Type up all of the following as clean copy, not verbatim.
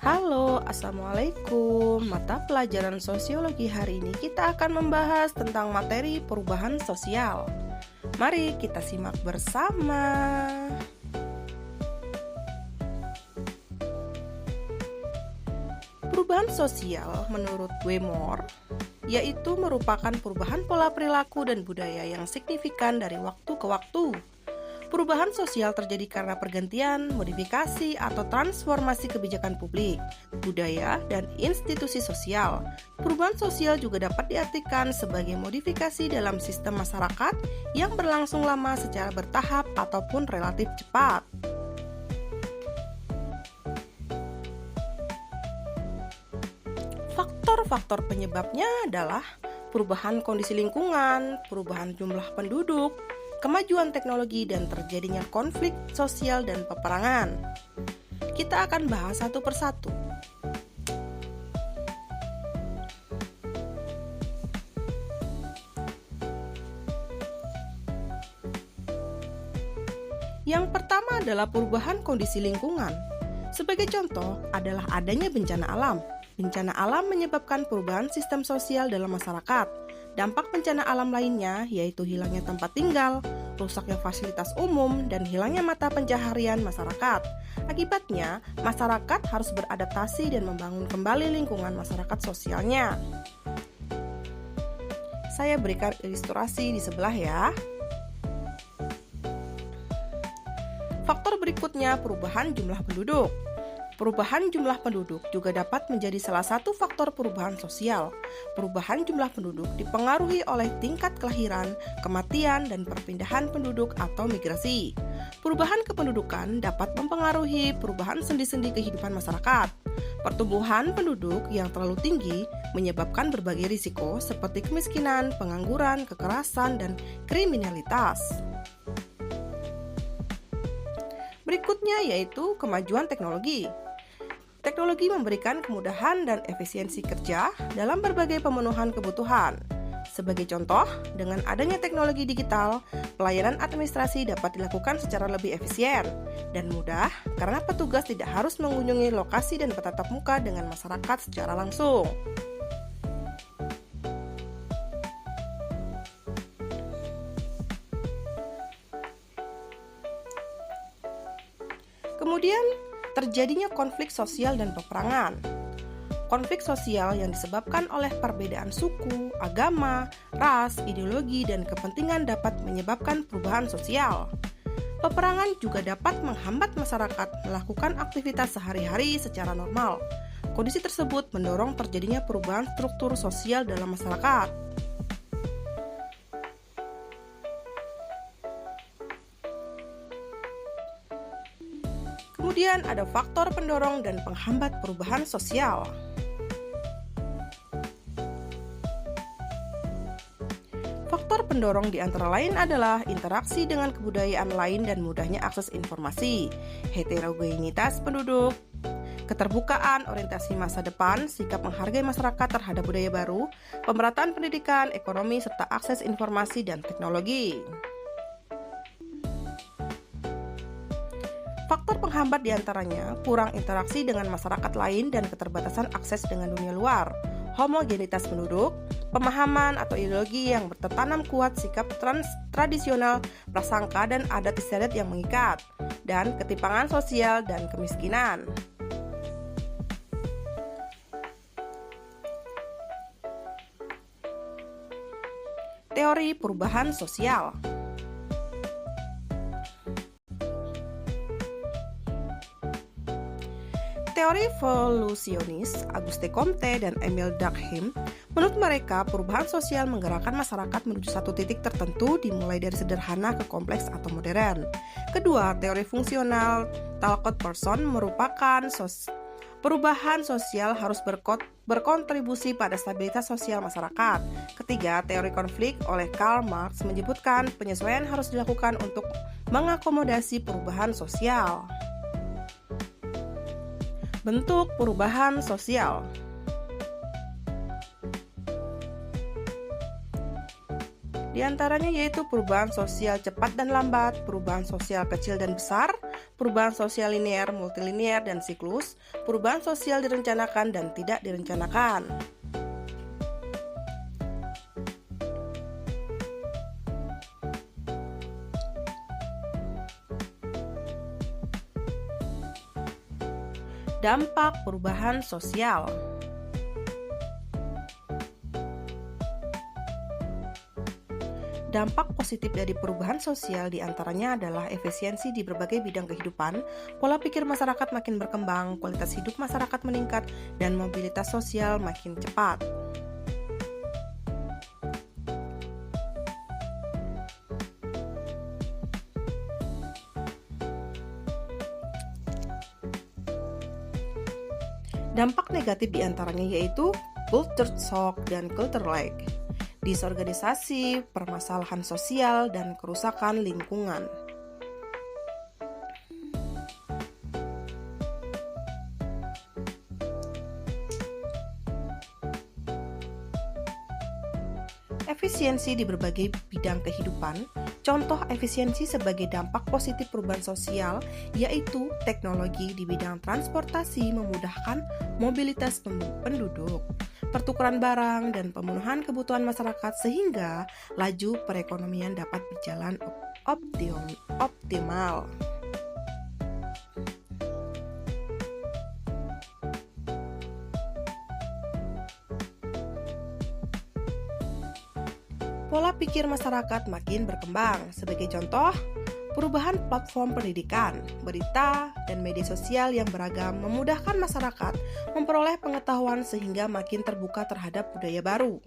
Halo, Assalamualaikum. Mata pelajaran sosiologi hari ini kita akan membahas tentang materi perubahan sosial. Mari kita simak bersama. Perubahan sosial menurut Wemore yaitu merupakan perubahan pola perilaku dan budaya yang signifikan dari waktu ke waktu. Perubahan sosial terjadi karena pergantian, modifikasi, atau transformasi kebijakan publik, budaya, dan institusi sosial. Perubahan sosial juga dapat diartikan sebagai modifikasi dalam sistem masyarakat yang berlangsung lama secara bertahap ataupun relatif cepat. Faktor-faktor penyebabnya adalah perubahan kondisi lingkungan, perubahan jumlah penduduk, kemajuan teknologi, dan terjadinya konflik sosial dan peperangan. Kita akan bahas satu persatu. Yang pertama adalah perubahan kondisi lingkungan. Sebagai contoh adalah adanya bencana alam. Bencana alam menyebabkan perubahan sistem sosial dalam masyarakat. Dampak bencana alam lainnya yaitu hilangnya tempat tinggal, rusaknya fasilitas umum, dan hilangnya mata pencaharian masyarakat. Akibatnya, masyarakat harus beradaptasi dan membangun kembali lingkungan masyarakat sosialnya. Saya berikan ilustrasi di sebelah ya. Faktor berikutnya perubahan jumlah penduduk. Perubahan jumlah penduduk juga dapat menjadi salah satu faktor perubahan sosial. Perubahan jumlah penduduk dipengaruhi oleh tingkat kelahiran, kematian, dan perpindahan penduduk atau migrasi. Perubahan kependudukan dapat mempengaruhi perubahan sendi-sendi kehidupan masyarakat. Pertumbuhan penduduk yang terlalu tinggi menyebabkan berbagai risiko seperti kemiskinan, pengangguran, kekerasan, dan kriminalitas. Berikutnya yaitu kemajuan teknologi. Teknologi memberikan kemudahan dan efisiensi kerja dalam berbagai pemenuhan kebutuhan. Sebagai contoh, dengan adanya teknologi digital, pelayanan administrasi dapat dilakukan secara lebih efisien dan mudah karena petugas tidak harus mengunjungi lokasi dan bertatap muka dengan masyarakat secara langsung. Kemudian, terjadinya konflik sosial dan peperangan. Konflik sosial yang disebabkan oleh perbedaan suku, agama, ras, ideologi, dan kepentingan dapat menyebabkan perubahan sosial. Peperangan juga dapat menghambat masyarakat melakukan aktivitas sehari-hari secara normal. Kondisi tersebut mendorong terjadinya perubahan struktur sosial dalam masyarakat. Kemudian ada faktor pendorong dan penghambat perubahan sosial. Faktor pendorong di antara lain adalah interaksi dengan kebudayaan lain dan mudahnya akses informasi, heterogenitas penduduk, keterbukaan orientasi masa depan, sikap menghargai masyarakat terhadap budaya baru, pemerataan pendidikan, ekonomi, serta akses informasi dan teknologi. Faktor penghambat diantaranya kurang interaksi dengan masyarakat lain dan keterbatasan akses dengan dunia luar, homogenitas penduduk, pemahaman atau ideologi yang bertanam kuat, sikap tradisional, prasangka dan adat istiadat yang mengikat, dan ketimpangan sosial dan kemiskinan. Teori perubahan sosial. Teori evolusionis Auguste Comte dan Emile Durkheim, menurut mereka perubahan sosial menggerakkan masyarakat menuju satu titik tertentu dimulai dari sederhana ke kompleks atau modern. Kedua, teori fungsional Talcott Person merupakan perubahan sosial harus berkontribusi pada stabilitas sosial masyarakat. Ketiga, teori konflik oleh Karl Marx menyebutkan penyesuaian harus dilakukan untuk mengakomodasi perubahan sosial. Bentuk perubahan sosial. Di antaranya yaitu perubahan sosial cepat dan lambat, perubahan sosial kecil dan besar, perubahan sosial linear, multilinear, dan siklus, perubahan sosial direncanakan dan tidak direncanakan. Dampak perubahan sosial. Dampak positif dari perubahan sosial diantaranya adalah efisiensi di berbagai bidang kehidupan, pola pikir masyarakat makin berkembang, kualitas hidup masyarakat meningkat, dan mobilitas sosial makin cepat. Dampak negatif diantaranya yaitu culture shock dan culture lag, disorganisasi, permasalahan sosial, dan kerusakan lingkungan. Efisiensi di berbagai bidang kehidupan. Contoh efisiensi sebagai dampak positif perubahan sosial yaitu teknologi di bidang transportasi memudahkan mobilitas penduduk, pertukaran barang, dan pemenuhan kebutuhan masyarakat sehingga laju perekonomian dapat berjalan optimal. Pola pikir masyarakat makin berkembang. Sebagai contoh, perubahan platform pendidikan, berita, dan media sosial yang beragam memudahkan masyarakat memperoleh pengetahuan sehingga makin terbuka terhadap budaya baru.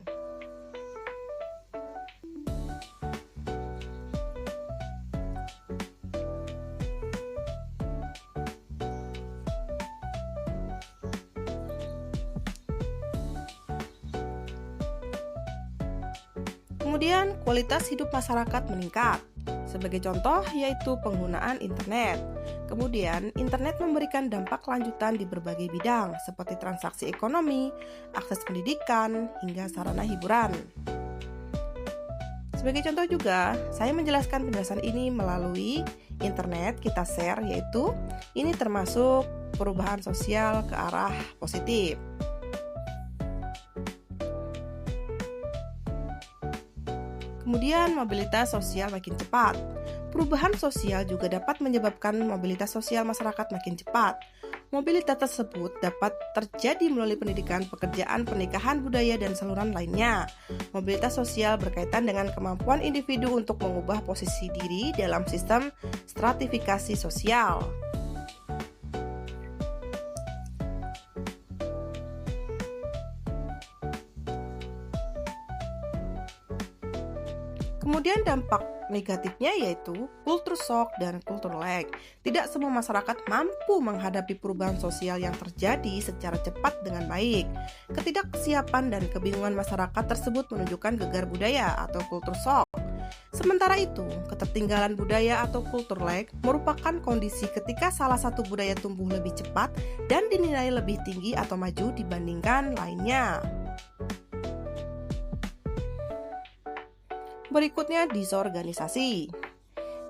Kemudian, kualitas hidup masyarakat meningkat. Sebagai contoh, yaitu penggunaan internet. Kemudian, internet memberikan dampak lanjutan di berbagai bidang, seperti transaksi ekonomi, akses pendidikan, hingga sarana hiburan. Sebagai contoh juga, saya menjelaskan penjelasan ini melalui internet kita share, yaitu ini termasuk perubahan sosial ke arah positif. Kemudian mobilitas sosial makin cepat. Perubahan sosial juga dapat menyebabkan mobilitas sosial masyarakat makin cepat. Mobilitas tersebut dapat terjadi melalui pendidikan, pekerjaan, pernikahan, budaya, dan saluran lainnya. Mobilitas sosial berkaitan dengan kemampuan individu untuk mengubah posisi diri dalam sistem stratifikasi sosial. Kemudian dampak negatifnya yaitu culture shock dan culture lag. Tidak semua masyarakat mampu menghadapi perubahan sosial yang terjadi secara cepat dengan baik. Ketidaksiapan dan kebingungan masyarakat tersebut menunjukkan gegar budaya atau culture shock. Sementara itu, ketertinggalan budaya atau culture lag merupakan kondisi ketika salah satu budaya tumbuh lebih cepat dan dinilai lebih tinggi atau maju dibandingkan lainnya. Berikutnya, disorganisasi.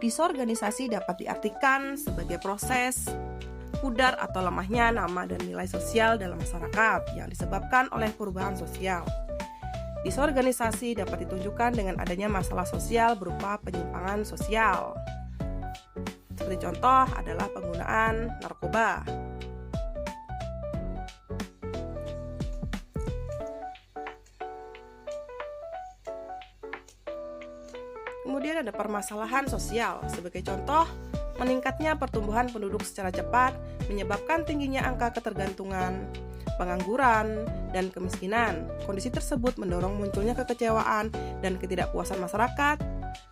Disorganisasi dapat diartikan sebagai proses pudar atau lemahnya nama dan nilai sosial dalam masyarakat yang disebabkan oleh perubahan sosial. Disorganisasi dapat ditunjukkan dengan adanya masalah sosial berupa penyimpangan sosial. Seperti contoh adalah penggunaan narkoba. Kemudian ada permasalahan sosial. Sebagai contoh, meningkatnya pertumbuhan penduduk secara cepat menyebabkan tingginya angka ketergantungan, pengangguran, dan kemiskinan. Kondisi tersebut mendorong munculnya kekecewaan dan ketidakpuasan masyarakat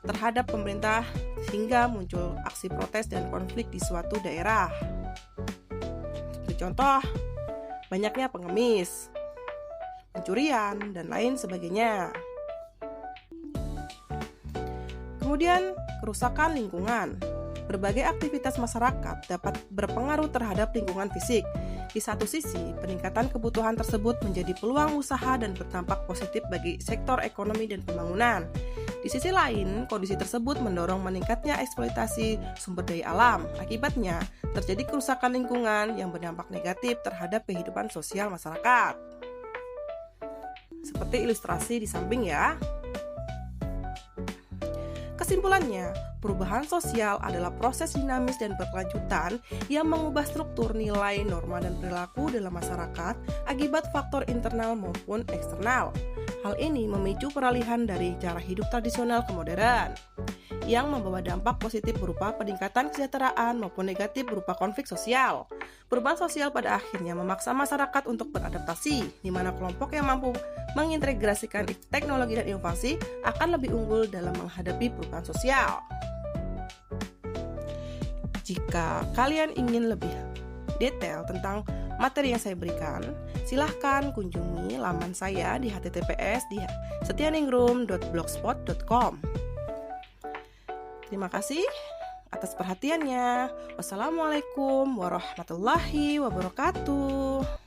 terhadap pemerintah sehingga muncul aksi protes dan konflik di suatu daerah. Sebagai contoh, banyaknya pengemis, pencurian, dan lain sebagainya. Kemudian, kerusakan lingkungan. Berbagai aktivitas masyarakat dapat berpengaruh terhadap lingkungan fisik. Di satu sisi, peningkatan kebutuhan tersebut menjadi peluang usaha dan berdampak positif bagi sektor ekonomi dan pembangunan. Di sisi lain, kondisi tersebut mendorong meningkatnya eksploitasi sumber daya alam. Akibatnya, terjadi kerusakan lingkungan yang berdampak negatif terhadap kehidupan sosial masyarakat. Seperti ilustrasi di samping ya. Kesimpulannya, perubahan sosial adalah proses dinamis dan berkelanjutan yang mengubah struktur nilai, norma, dan perilaku dalam masyarakat akibat faktor internal maupun eksternal. Hal ini memicu peralihan dari cara hidup tradisional ke modern, yang membawa dampak positif berupa peningkatan kesejahteraan maupun negatif berupa konflik sosial. Perubahan sosial pada akhirnya memaksa masyarakat untuk beradaptasi, di mana kelompok yang mampu mengintegrasikan teknologi dan inovasi akan lebih unggul dalam menghadapi perubahan sosial. Jika kalian ingin lebih detail tentang materi yang saya berikan, silahkan kunjungi laman saya di https://setianingrum.blogspot.com. Terima kasih atas perhatiannya. Wassalamualaikum warahmatullahi wabarakatuh.